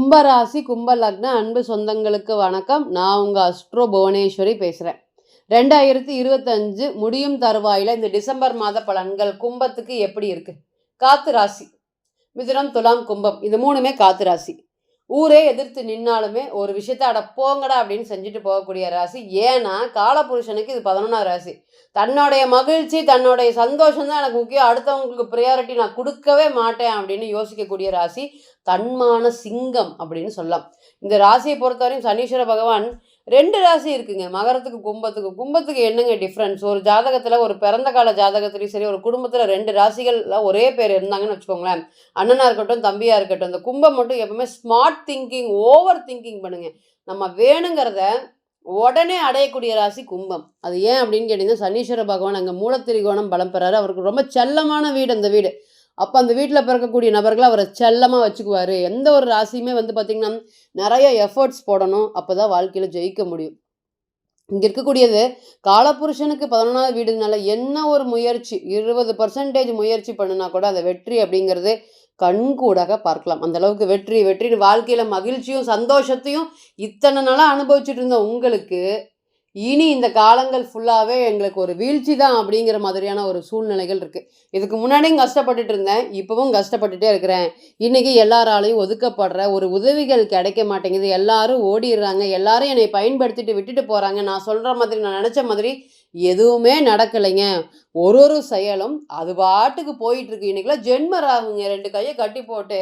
கும்பராசி கும்ப லக்ன அன்பு சொந்தங்களுக்கு வணக்கம். நான் உங்கள் அஸ்ட்ரோ புவனேஸ்வரி பேசுகிறேன். 2025 முடியும் தருவாயில் இந்த டிசம்பர் மாத பலன்கள் கும்பத்துக்கு எப்படி இருக்கு? காத்து ராசி மிதுனம், துலாம், கும்பம் இது மூணுமே காத்து ராசி. ஊரே எதிர்த்து நின்னாலுமே ஒரு விஷயத்த அட போங்கடா அப்படின்னு செஞ்சுட்டு போகக்கூடிய ராசி. ஏன்னா காலபுருஷனுக்கு இது 11ஆம் ராசி. தன்னுடைய மகிழ்ச்சி தன்னுடைய சந்தோஷம் தான் எனக்கு முக்கியம், அடுத்தவங்களுக்கு ப்ரையாரிட்டி நான் கொடுக்கவே மாட்டேன் அப்படின்னு யோசிக்கக்கூடிய ராசி தன்மான சிங்கம் அப்படின்னு சொல்லலாம். இந்த ராசியை பொறுத்தவரையும் சனீஸ்வர பகவான் 2 ராசி இருக்குங்க, மகரத்துக்கு கும்பத்துக்கு. கும்பத்துக்கு என்னங்க டிஃப்ரென்ஸ்? ஒரு ஜாதகத்தில், ஒரு பிறந்த கால ஜாதகத்துலேயும் சரி, ஒரு குடும்பத்தில் 2 ராசிகள்ல ஒரே பேர் இருந்தாங்கன்னு வச்சுக்கோங்களேன், அண்ணனாக இருக்கட்டும் தம்பியாக இருக்கட்டும், இந்த கும்பம் மட்டும் எப்பவுமே ஸ்மார்ட் திங்கிங், ஓவர் திங்கிங் பண்ணுங்க. நம்ம வேணுங்கிறத உடனே அடையக்கூடிய ராசி கும்பம். அது ஏன் அப்படின்னு கேட்டிங்கன்னா, சனீஸ்வர பகவான் அங்கே மூலத்திரிகோணம் பலம் பெறாரு. அவருக்கு ரொம்ப செல்லமான வீடு அந்த வீடு. அப்போ அந்த வீட்டில் பிறக்கக்கூடிய நபர்களை அவரை செல்லமாக வச்சுக்குவார். எந்த ஒரு ராசியுமே பார்த்திங்கன்னா நிறைய எஃபர்ட்ஸ் போடணும், அப்போ தான் வாழ்க்கையில் ஜெயிக்க முடியும். இங்கே இருக்கக்கூடியது காலபுருஷனுக்கு 11ஆவது வீடுனால என்ன ஒரு முயற்சி 20% முயற்சி பண்ணுனா கூட அந்த வெற்றி அப்படிங்கிறது கண்கூடாக பார்க்கலாம். அந்த அளவுக்கு வெற்றின்னு வாழ்க்கையில் மகிழ்ச்சியும் சந்தோஷத்தையும் இத்தனை நாளாக அனுபவிச்சுட்டு இருந்த உங்களுக்கு இனி இந்த காலங்கள் ஃபுல்லாகவே எங்களுக்கு ஒரு வீழ்ச்சி தான் அப்படிங்கிற மாதிரியான ஒரு சூழ்நிலைகள் இருக்குது. இதுக்கு முன்னாடியும் கஷ்டப்பட்டுட்டு இருந்தேன், இப்போவும் கஷ்டப்பட்டுட்டே இருக்கிறேன். இன்றைக்கி எல்லாராலையும் ஒதுக்கப்படுற ஒரு உதவிகள் கிடைக்க மாட்டேங்குது, எல்லாரும் ஓடிடுறாங்க, எல்லாரும் என்னை பயன்படுத்திட்டு விட்டுட்டு போகிறாங்க, நான் சொல்கிற மாதிரி நான் நினச்ச மாதிரி எதுவுமே நடக்கலைங்க. ஒரு செயலும் அது பாட்டுக்கு போயிட்டுருக்கு. இன்றைக்கெல்லாம் ஜென்ம ராகுங்க, 2 கையை கட்டி போட்டு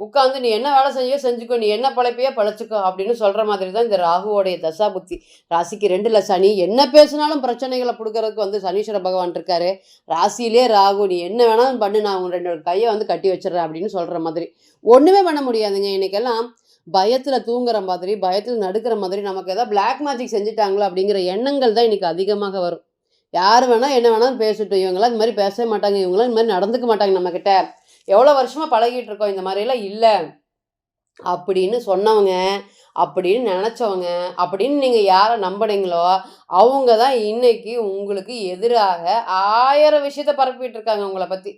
உட்காந்து நீ என்ன வேலை செய்ய செஞ்சுக்கோ, நீ என்ன பழைப்பையோ பழைச்சிக்கோ அப்படின்னு சொல்கிற மாதிரி தான் இந்த ராகுவோடைய தசா புத்தி. ராசிக்கு 2ல் சனி, என்ன பேசினாலும் பிரச்சனைகளை கொடுக்கறதுக்கு சனீஸ்வர பகவான் இருக்காரு. ராசியிலே ராகு, நீ என்ன வேணாலும் பண்ணு, நான் உன் 2 கையை கட்டி வச்சிடறேன் அப்படின்னு சொல்கிற மாதிரி ஒன்றுமே பண்ண முடியாதுங்க. இன்றைக்கெல்லாம் பயத்தில் தூங்குற மாதிரி, பயத்தில் நடுக்கிற மாதிரி, நமக்கு ஏதாவது பிளாக் மேஜிக் செஞ்சுட்டாங்களோ அப்படிங்கிற எண்ணங்கள் தான் இன்றைக்கி அதிகமாக வரும். யார் வேணால் என்ன வேணாலும் பேசிட்டோம், இவங்களாம் இந்த மாதிரி பேசவே மாட்டாங்க, இவங்களாம் இந்த மாதிரி நடந்துக்க மாட்டாங்க, நம்மக்கிட்ட எவ்வளோ வருஷமாக பழகிட்டு இருக்கோம், இந்த மாதிரிலாம் இல்லை அப்படின்னு சொன்னவங்க, அப்படின்னு நினச்சவங்க, அப்படின்னு நீங்கள் யாரை நம்பினீங்களோ அவங்க தான் இன்றைக்கி உங்களுக்கு எதிராக 1000 விஷயத்தை பரப்பிட்டு இருக்காங்க உங்களை பற்றி.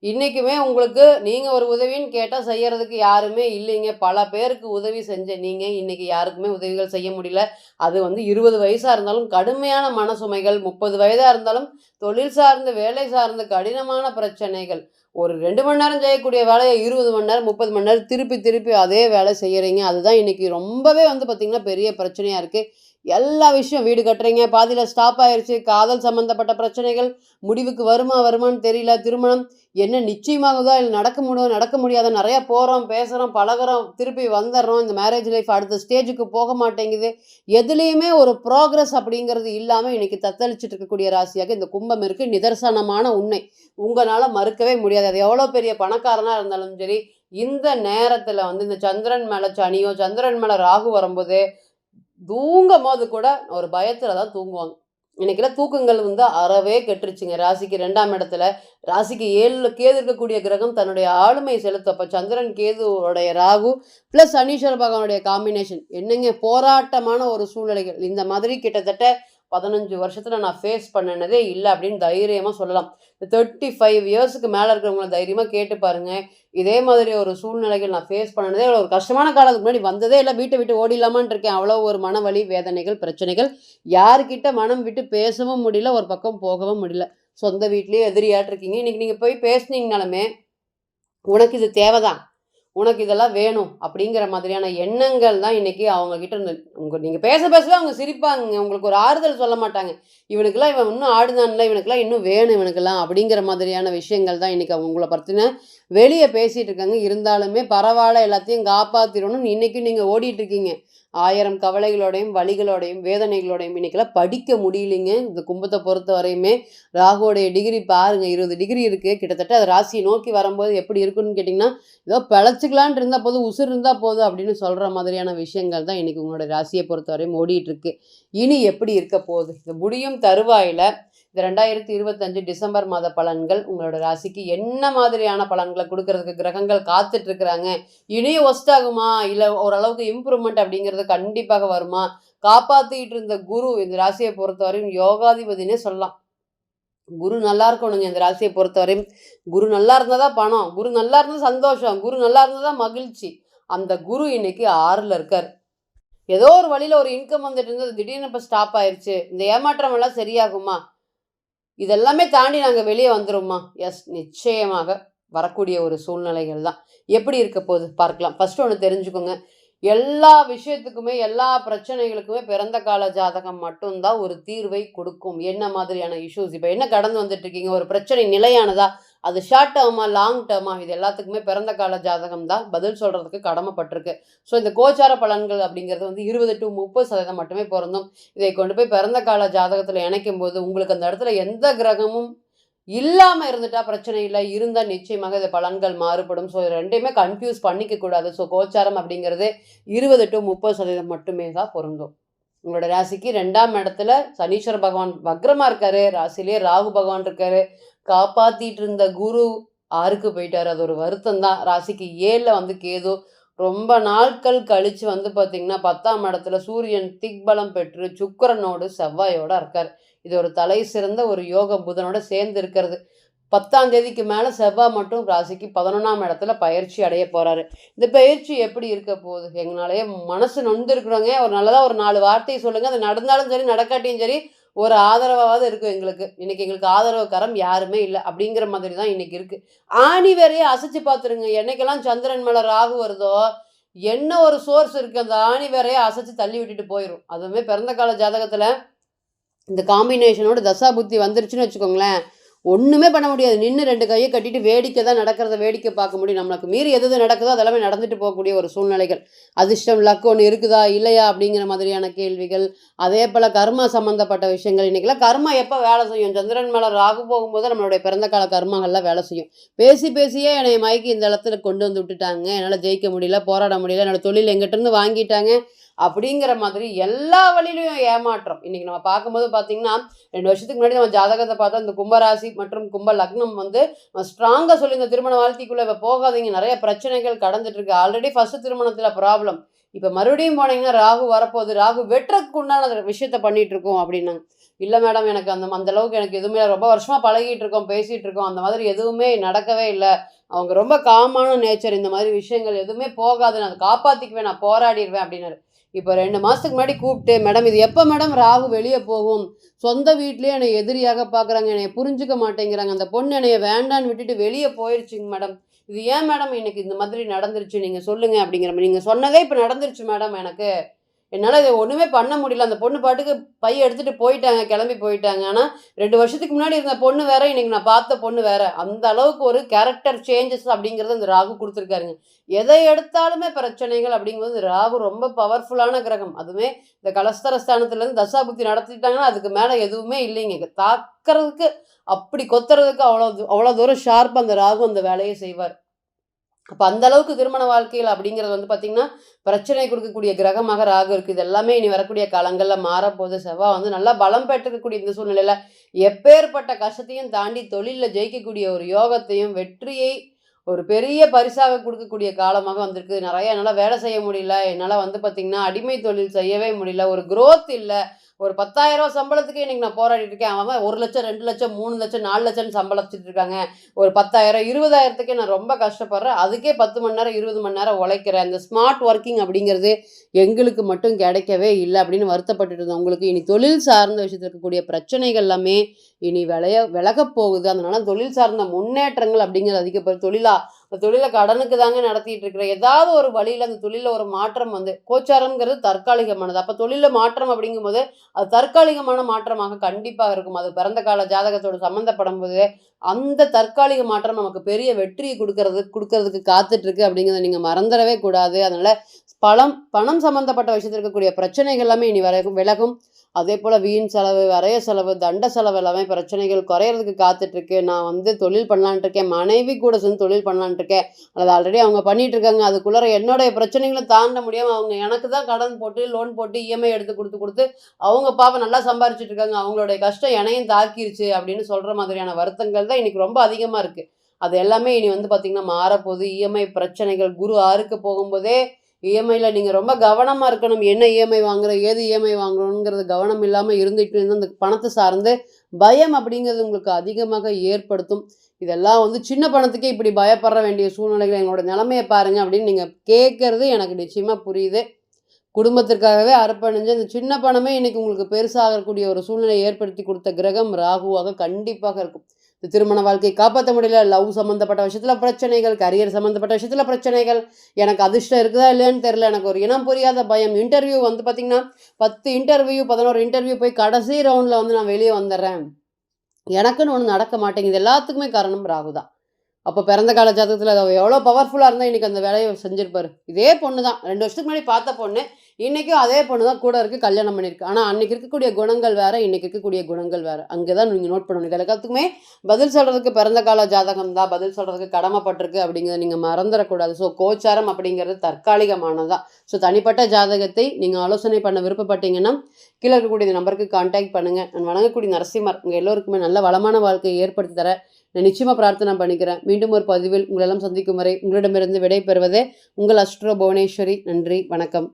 இன்றைக்குமே உங்களுக்கு நீங்கள் ஒரு உதவின்னு கேட்டால் செய்கிறதுக்கு யாருமே இல்லைங்க. பல பேருக்கு உதவி செஞ்ச நீங்கள் இன்றைக்கி யாருக்குமே உதவிகள் செய்ய முடியல. அது 20 வயசாக இருந்தாலும் கடுமையான மனசுமைகள், 30 வயதாக இருந்தாலும் தொழில் சார்ந்த வேலை சார்ந்த கடினமான பிரச்சனைகள். ஒரு 2 மணி நேரம் செய்யக்கூடிய வேலையை 20 மணி நேரம் 30 மணி நேரம் திருப்பி அதே வேலை செய்கிறீங்க. அதுதான் இன்றைக்கி ரொம்பவே பார்த்திங்கன்னா பெரிய பிரச்சனையாக இருக்குது. எல்லா விஷயம், வீடு கட்டுறீங்க, பாதியில் ஸ்டாப் ஆயிடுச்சு, காதல் சம்மந்தப்பட்ட பிரச்சனைகள் முடிவுக்கு வருமானு தெரியல, திருமணம் என்ன நிச்சயமாகுதா இல்லை நடக்க முடியாத, நிறையா போகிறோம் பேசுகிறோம் பழகிறோம் திருப்பி வந்துடுறோம், இந்த மேரேஜ் லைஃப் அடுத்த ஸ்டேஜுக்கு போக மாட்டேங்குது, எதுலேயுமே ஒரு ப்ராக்ரஸ் அப்படிங்கிறது இல்லாமல் இன்றைக்கி தத்தளிச்சுட்டு இருக்கக்கூடிய ராசியாக இந்த கும்பம் இருக்குது. நிதர்சனமான உண்மை, உங்களால் மறுக்கவே முடியாது. அது எவ்வளோ பெரிய பணக்காரனாக இருந்தாலும் சரி, இந்த நேரத்தில் இந்த சந்திரன் மேலே சனியோ சந்திரன் மேலே ராகு வரும்போது தூங்கும் போது கூட ஒரு பயத்தில் தான் தூங்குவாங்க. இன்னைக்கெல்லாம் தூக்கங்கள் அறவே கெட்டுருச்சுங்க. ராசிக்கு 2ஆம் இடத்துல, ராசிக்கு 7ல் கேது இருக்கக்கூடிய கிரகம் தன்னுடைய ஆளுமை செலுத்தப்போ சந்திரன் கேதுவோடைய ராகு ப்ளஸ் சனீஸ்வர பகவானுடைய காம்பினேஷன் என்னங்க போராட்டமான ஒரு சூழ்நிலைகள். இந்த மாதிரி கிட்டத்தட்ட 15 வருஷத்தில் நான் ஃபேஸ் பண்ணினதே இல்லை அப்படின்னு தைரியமாக சொல்லலாம். 35 இயர்ஸுக்கு மேலே இருக்கிறவங்கள தைரியமாக கேட்டு பாருங்கள். இதே மாதிரி ஒரு சூழ்நிலைகள் நான் ஃபேஸ் பண்ணினதே ஒரு கஷ்டமான காலத்துக்கு முன்னாடி வந்ததே இல்லை. வீட்டை விட்டு ஓடிடலாமான்னு இருக்கேன். அவ்வளோ ஒரு மனவலி, வேதனைகள், பிரச்சனைகள். யார்கிட்ட மனம் விட்டு பேசவும் முடியல, ஒரு பக்கம் போகவும் முடியல. சொந்த வீட்லேயே எதிரியாட்டிருக்கீங்க. இன்றைக்கி நீங்கள் போய் பேசுனீங்கனாலுமே உனக்கு இது தேவைதான், உனக்கு இதெல்லாம் வேணும் அப்படிங்கிற மாதிரியான எண்ணங்கள் தான் இன்றைக்கி அவங்கக்கிட்ட இருந்து நீங்கள் பேசவே அவங்க சிரிப்பாங்க. உங்களுக்கு ஒரு ஆறுதல் சொல்ல மாட்டாங்க. இவனுக்கெல்லாம் இவன் இன்னும் ஆடுதான்ல, இவனுக்கெல்லாம் இன்னும் வேணும் இவனுக்கெல்லாம் அப்படிங்கிற மாதிரியான விஷயங்கள் தான் இன்றைக்கி அவங்க உங்களை பற்றின வெளியே பேசிகிட்டு இருக்காங்க. இருந்தாலுமே பரவாயில்ல, எல்லாத்தையும் காப்பாற்றிடணும்னு இன்றைக்கும் நீங்கள் ஓடிட்டுருக்கீங்க. 1000 கவலைகளோடையும் வலிகளோடையும் வேதனைகளோடையும். இன்றைக்கெல்லாம் படிக்க முடியலைங்க. இந்த கும்பத்தை பொறுத்த வரையுமே ராகுவோடைய டிகிரி பாருங்கள், 20 டிகிரி இருக்குது. கிட்டத்தட்ட அது ராசியை நோக்கி வரும்போது எப்படி இருக்குன்னு கேட்டிங்கன்னா, ஏதோ பிழைச்சிக்கலான் இருந்தால் போதும், உசுர் இருந்தால் போதும் அப்படின்னு சொல்கிற மாதிரியான விஷயங்கள் தான் இன்றைக்கி உங்களோட ராசியை பொறுத்த வரையும் ஓடிட்டுருக்கு. இனி எப்படி இருக்க போகுது? இந்த முடியும் தருவாயில் இந்த 2025 டிசம்பர் மாத பலன்கள் உங்களோட ராசிக்கு என்ன மாதிரியான பலன்களை கொடுக்கறதுக்கு கிரகங்கள் காத்துட்ருக்குறாங்க? இனியும் ஒஸ்டாகுமா இல்லை ஓரளவுக்கு இம்ப்ரூவ்மெண்ட் அப்படிங்கிறது கண்டிப்பாக வருமா? காப்பாற்றிக்கிட்டு இருந்த குரு இந்த ராசியை பொறுத்தவரையும் யோகாதிபதினே சொல்லலாம். குரு நல்லா இருக்கணுங்க. இந்த ராசியை பொறுத்தவரையும் குரு நல்லா இருந்தால் தான் பணம், குரு நல்லா இருந்தால் சந்தோஷம், குரு நல்லா இருந்தால் தான் மகிழ்ச்சி. அந்த குரு இன்னைக்கு 6ல் இருக்கார். ஏதோ ஒரு வழியில ஒரு இன்கம் வந்துட்டு இருந்தது, திடீர்னு இப்போ ஸ்டாப் ஆயிருச்சு. இந்த ஏமாற்றம் எல்லாம் சரியாகுமா? இதெல்லாமே தாண்டி நாங்க வெளிய வந்துருவோமா? எஸ், நிச்சயமாக வரக்கூடிய ஒரு சூழ்நிலைகள் தான். எப்படி இருக்க போகுது பார்க்கலாம். ஃபர்ஸ்ட் ஒண்ணு தெரிஞ்சுக்கோங்க. எல்லா விஷயத்துக்குமே, எல்லா பிரச்சனைகளுக்குமே பிறந்த கால ஜாதகம் மட்டும் தான் ஒரு தீர்வை கொடுக்கும். என்ன மாதிரியான இஷ்யூஸ்? இப்ப என்ன கடந்து வந்துட்டு இருக்கீங்க? ஒரு பிரச்சனை நிலையானதா? அது ஷார்ட் டேர்மா? லாங் டேர்மா? இது எல்லாத்துக்குமே பிறந்த கால ஜாதகம் தான் பதில் சொல்றதுக்கு கடமைப்பட்டிருக்கு. ஸோ இந்த கோச்சார பலன்கள் அப்படிங்கிறது வந்து 20 to 30% மட்டுமே பொருந்தும். இதை கொண்டு போய் பிறந்த கால ஜாதகத்துல இணைக்கும்போது, உங்களுக்கு அந்த இடத்துல எந்த கிரகமும் இல்லாம இருந்துட்டா பிரச்சனை இல்ல. இருந்தா நிச்சயமாக இந்த பலன்கள் மாறுபடும். ஸோ, இது 2யுமே கன்ஃப்யூஸ் பண்ணிக்க கூடாது. ஸோ, கோச்சாரம் அப்படிங்கிறது 20 to 30% மட்டுமே தான் பொருந்தும். உங்களோட ராசிக்கு 2ஆம் இடத்துல சனீஸ்வர பகவான் வக்ரமா இருக்காரு. ராசியிலேயே ராகு பகவான் இருக்காரு. காப்பாத்திட்டு இருந்த குரு 6க்கு போயிட்டாரு. அது ஒரு வருத்தம் தான். ராசிக்கு 7ல வந்து கேது. ரொம்ப நாட்கள் கழிச்சு வந்து பார்த்தீங்கன்னா, 10ஆம் இடத்துல சூரியன் திக்பலம் பெற்று சுக்கிரனோடு, செவ்வாயோட இருக்காரு. இது ஒரு தலை சிறந்த ஒரு யோக புதனோட சேர்ந்து இருக்கிறது. 10ஆம் தேதிக்கு மேல செவ்வாய் மட்டும் ராசிக்கு 11ஆம் இடத்துல பயிற்சி அடைய போறாரு. இந்த பயிற்சி எப்படி இருக்க போகுது? எங்கனாலயே மனசு நொந்திருக்கிறவங்க ஒரு நல்லதா ஒரு 4 வார்த்தை சொல்லுங்க. அது நடந்தாலும் சரி, நடக்காட்டியும் சரி, ஒரு ஆதரவாவது இருக்கும் எங்களுக்கு. இன்னைக்கு எங்களுக்கு ஆதரவுக்கரம் யாருமே இல்ல. அப்படிங்கிற மாதிரி தான் இன்னைக்கு இருக்கு. ஆணி வேரையே அசைச்சு பார்த்துருங்க. என்னைக்கெல்லாம் சந்திரன் மேல ராகு வருதோ, என்ன ஒரு சோர்ஸ் இருக்கு, அந்த ஆணி வேரையே அசைச்சு தள்ளி விட்டுட்டு போயிரும். அதுவுமே பிறந்த கால ஜாதகத்துல இந்த காம்பினேஷனோட தசா புத்தி வந்துருச்சுன்னு வச்சுக்கோங்களேன், ஒண்ணுமே பண்ண முடியாது. நின்னு 2 கைய கட்டிட்டு வேடிக்கை தான் நடக்கிறத வேடிக்கை பார்க்க முடியும். நம்மளுக்கு மீறி எது எது நடக்குதோ அதெல்லாமே நடந்துட்டு போகக்கூடிய ஒரு சூழ்நிலைகள். அதிர்ஷ்டம், லக் ஒண்ணு இருக்குதா? இல்லையா? அப்படிங்கிற மாதிரியான கேள்விகள். அதேபோல கர்மா சம்மந்தப்பட்ட விஷயங்கள். இன்னைக்கெல்லாம் கர்மா எப்ப வேலை செய்யும்? சந்திரன் மேல ராகு போகும்போது நம்மளுடைய பிறந்த கால கர்மாக்கள்லாம் வேலை செய்யும். பேசி பேசியே என்னைய மயக்கி இந்த இடத்துல கொண்டு வந்து விட்டுட்டாங்க. என்னால ஜெயிக்க முடியல, போராட முடியல. என்னோட தொழில் எங்கிட்டருந்து வாங்கிட்டாங்க. அப்படிங்கிற மாதிரி எல்லா வழியிலயும் ஏமாற்றம். இன்னைக்கு நம்ம பார்க்கும்போது பார்த்தீங்கன்னா, 2 வருஷத்துக்கு முன்னாடி நம்ம ஜாதகத்த பார்த்தா இந்த கும்பராசி மற்றும் கும்ப லக்னம் வந்து ஸ்ட்ராங்கா சொல்லியிருந்த திருமண வாழ்க்கைக்குள்ள இப்ப போகாதீங்க. நெறைய பிரச்சனைகள் கடந்துட்டு இருக்கு. ஆல்ரெடி ஃபர்ஸ்ட் திருமணத்துல ப்ராப்ளம். இப்ப மறுபடியும் போனீங்கன்னா ராகு வரப்போகுது. ராகு வெட்டுறதுக்கு உண்டான விஷயத்த பண்ணிட்டு இருக்கோம் அப்படின்னாங்க. இல்ல மேடம், எனக்கு அந்த அளவுக்கு எனக்கு எதுவுமே இல்ல. ரொம்ப வருஷமா பழகிட்டு இருக்கோம், பேசிட்டு இருக்கோம். அந்த மாதிரி எதுவுமே நடக்கவே இல்ல. அவங்க ரொம்ப காமான நேச்சர். இந்த மாதிரி விஷயங்கள் எதுவுமே போகாது. நான் அத காப்பாத்திக்குவேன். நான் போராடிருவேன் அப்படின்னாரு. இப்ப 2 மாசத்துக்கு முன்னாடி கூப்பிட்டு, மேடம் இது எப்ப மேடம் ராகு வெளிய போகும்? சொந்த வீட்லயே என்னைய எதிரியாக பார்க்குறாங்க. என்னைய புரிஞ்சுக்க மாட்டேங்கிறாங்க. அந்த பொண்ணு என்னைய வேண்டான்னு விட்டுட்டு வெளிய போயிருச்சுங்க மேடம். இது ஏன் மேடம் எனக்கு இந்த மாதிரி நடந்துருச்சு? நீங்க சொல்லுங்க அப்படிங்கிற மாரி. நீங்க சொன்னதே இப்ப நடந்துருச்சு மேடம் எனக்கு. என்னால இத ஒண்ணுமே பண்ண முடியல. அந்த பொண்ணு பாட்டுக்கு பைய எடுத்துட்டு போயிட்டாங்க. கிளம்பி போயிட்டாங்க. ஆனா 2 வருஷத்துக்கு முன்னாடி இருந்த பொண்ணு வேற, இன்னைக்கு நான் பார்த்த பொண்ணு வேற. அந்த அளவுக்கு ஒரு கேரக்டர் சேஞ்சஸ் அப்படிங்கிறத இந்த ராகு குடுத்துருக்காருங்க. எதை எடுத்தாலுமே பிரச்சனைகள் அப்படிங்கும்போது இந்த ராகு ரொம்ப பவர்ஃபுல்லான கிரகம். அதுவுமே இந்த கலஸ்தர ஸ்தானத்துலேருந்து தசாபுக்தி நடத்திட்டாங்கன்னா, அதுக்கு மேல எதுவுமே இல்லைங்க. தாக்குறதுக்கு, அப்படி கொத்துறதுக்கு அவ்வளோ தூரம் ஷார்ப்பா அந்த ராகு அந்த வேலைய செய்வார். அப்ப அந்த அளவுக்கு திருமண வாழ்க்கையில அப்படிங்கிறது வந்து பார்த்தீங்கன்னா, பிரச்சனை குடுக்கக்கூடிய கிரகமாக ராகு இருக்கு. இது எல்லாமே இனி வரக்கூடிய காலங்கள்ல மாறப்போது. செவ்வாய் வந்து நல்லா பலம் பெற்றிருக்கக்கூடிய இந்த சூழ்நிலையில, எப்பேர்ப்பட்ட கஷ்டத்தையும் தாண்டி தொழில்ல ஜெயிக்கக்கூடிய ஒரு யோகத்தையும், வெற்றியை ஒரு பெரிய பரிசாக குடுக்கக்கூடிய காலமாக வந்திருக்கு. நெறைய என்னால வேலை செய்ய முடியல. என்னால வந்து பார்த்தீங்கன்னா, அடிமை தொழில் செய்யவே முடியல. ஒரு குரோத் இல்ல. ஒரு ரூ. 10,000 சம்பளத்துக்கே இன்னைக்கு நான் போராடிட்டு இருக்கேன். அவன் 1,00,000, 2,00,000, 3,00,000, 4,00,000 சம்பளச்சிட்டு இருக்காங்க. ஒரு 10,000, 20,000த்துக்கே நான் ரொம்ப கஷ்டப்படுறேன். அதுக்கே 10 மணி நேரம், 20 மணி நேரம் உழைக்கிறேன். இந்த ஸ்மார்ட் ஒர்க்கிங் அப்படிங்கிறது எங்களுக்கு மட்டும் கிடைக்கவே இல்ல அப்படின்னு வருத்தப்பட்டுட்டு இருந்தவங்களுக்கு, இனி தொழில் சார்ந்த விஷயத்துல இருக்கக்கூடிய பிரச்சனைகள் எல்லாமே இனி விலகப் போகுது. அதனால தொழில் சார்ந்த முன்னேற்றங்கள் அப்படிங்கிறது அதிகப்படும். அந்த தொழில கடனுக்கு தாங்க நடத்திட்டு இருக்கிறேன். ஏதாவது ஒரு வழியில அந்த தொழில்ல ஒரு மாற்றம் வந்து கோச்சாரம்ங்கிறது தற்காலிகமானது. அப்ப தொழில்ல மாற்றம் அப்படிங்கும்போது, அது தற்காலிகமான மாற்றமாக கண்டிப்பாக இருக்கும். அது பிறந்த கால ஜாதகத்தோடு சம்மந்தப்படும்போது, அந்த தற்காலிக மாற்றம் நமக்கு பெரிய வெற்றிய குடுக்கறதுக்கு காத்துட்டு இருக்கு அப்படிங்கிறத நீங்க மறந்துறவே கூடாது. அதனால பணம் சம்மந்தப்பட்ட விஷயத்துல இருக்கக்கூடிய பிரச்சனைகள் எல்லாமே இனி விலகும். அதேபோல வீண் செலவு, விரய செலவு, தண்ட செலவு எல்லாமே பிரச்சனைகள் குறையறதுக்கு காத்துட்டு இருக்கு. நான் வந்து தொழில் பண்ணலான்ட்டு இருக்கேன். மனைவி கூட சேர்ந்து தொழில் பண்ணலான்ட்டு இருக்கேன். அது ஆல்ரெடி அவங்க பண்ணிட்டு இருக்காங்க. அதுக்குள்ளார என்னுடைய பிரச்சனைகள தாண்ட முடியாம அவங்க எனக்கு தான் கடன் போட்டு, லோன் போட்டு, இஎம்ஐ எடுத்து குடுத்து, அவங்க பாவம் நல்லா சம்பாரிச்சுட்டு இருக்காங்க. அவங்களுடைய கஷ்டம் என்னையும் தாக்கிருச்சு அப்படின்னு சொல்ற மாதிரியான வருத்தங்கள் தான் இன்னைக்கு ரொம்ப அதிகமா இருக்கு. அது எல்லாமே இனி வந்து பார்த்தீங்கன்னா மாறப்போகுது. இஎம்ஐ பிரச்சனைகள் குரு 6க்கு போகும்போதே இஎம்ஐல நீங்க ரொம்ப கவனமா இருக்கணும். என்ன இஎம்ஐ வாங்குறோம், ஏது இஎம்ஐ வாங்குறோம்ங்கிறது கவனம் இல்லாம இருந்துட்டு இருந்தா, அந்த பணத்த சார்ந்து பயம் அப்படிங்கிறது உங்களுக்கு அதிகமாக ஏற்படுத்தும். இதெல்லாம் வந்து சின்ன பணத்துக்கே இப்படி பயப்பட வேண்டிய சூழ்நிலைகள் எங்களோட நிலைமைய பாருங்க அப்படின்னு நீங்க கேட்கறது எனக்கு நிச்சயமா புரியுது. குடும்பத்திற்காகவே அர்ப்பணிஞ்சு அந்த சின்ன பணமே இன்னைக்கு உங்களுக்கு பெருசாகக்கூடிய ஒரு சூழ்நிலையை ஏற்படுத்தி கொடுத்த கிரகம் ராகுவாக கண்டிப்பாக இருக்கும். இந்த திருமண வாழ்க்கையை காப்பாற்ற முடியல, லவ் சம்மந்தப்பட்ட விஷயத்துல பிரச்சனைகள், கரியர் சம்மந்தப்பட்ட விஷயத்துல பிரச்சனைகள், எனக்கு அதிர்ஷ்டம் இருக்குதா இல்லையான்னு தெரியல, எனக்கு ஒரு இனம் புரியாத பயம். இன்டர்வியூ வந்து பார்த்தீங்கன்னா 10 இன்டர்வியூ 11 இன்டர்வியூ போய் கடைசி ரவுண்டில் வந்து நான் வெளியே வந்துடுறேன், எனக்குன்னு ஒன்று நடக்க மாட்டேங்குது. எல்லாத்துக்குமே காரணம் ராகு தான். அப்போ பிறந்த கால ஜாதகத்தில் அது எவ்வளோ பவர்ஃபுல்லாக இருந்தால் இன்றைக்கி அந்த வேலையை செஞ்சுருப்பாரு. இதே பொண்ணு தான் 2 வருஷத்துக்கு முன்னாடி பார்த்த பொண்ணு, இன்றைக்கும் அதே பொண்ணு தான் கூட இருக்குது, கல்யாணம் பண்ணியிருக்கு. ஆனால் அன்றைக்கி இருக்கக்கூடிய குணங்கள் வேறு, இன்றைக்கி இருக்கக்கூடிய குணங்கள் வேறு. அங்கே தான் நீங்கள் நோட் பண்ணணும். இது எல்லாத்துக்குமே பதில் சொல்கிறதுக்கு பிறந்த கால ஜாதகம் தான் பதில் சொல்கிறதுக்கு கடமைப்பட்டிருக்கு அப்படிங்கிறத நீங்கள் மறந்துடக்கூடாது. ஸோ கோச்சாரம் அப்படிங்கிறது தற்காலிகமானது தான். ஸோ தனிப்பட்ட ஜாதகத்தை நீங்கள் ஆலோசனை பண்ண விருப்பப்பட்டீங்கன்னா கீழே இருக்கக்கூடிய இந்த நம்பருக்கு கான்டாக்ட் பண்ணுங்கள். நான் வணங்கக்கூடிய நரசிம்மர் உங்கள் எல்லோருக்குமே நல்ல வளமான வாழ்க்கையை ஏற்படுத்தி தர நான் நிச்சயமாக பிரார்த்தனை பண்ணிக்கிறேன். மீண்டும் ஒரு பதிவில் உங்களெல்லாம் சந்திக்கும் வரை உங்களிடமிருந்து விடை பெறுவதே உங்கள் அஸ்ட்ரோ புவனேஸ்வரி. நன்றி, வணக்கம்.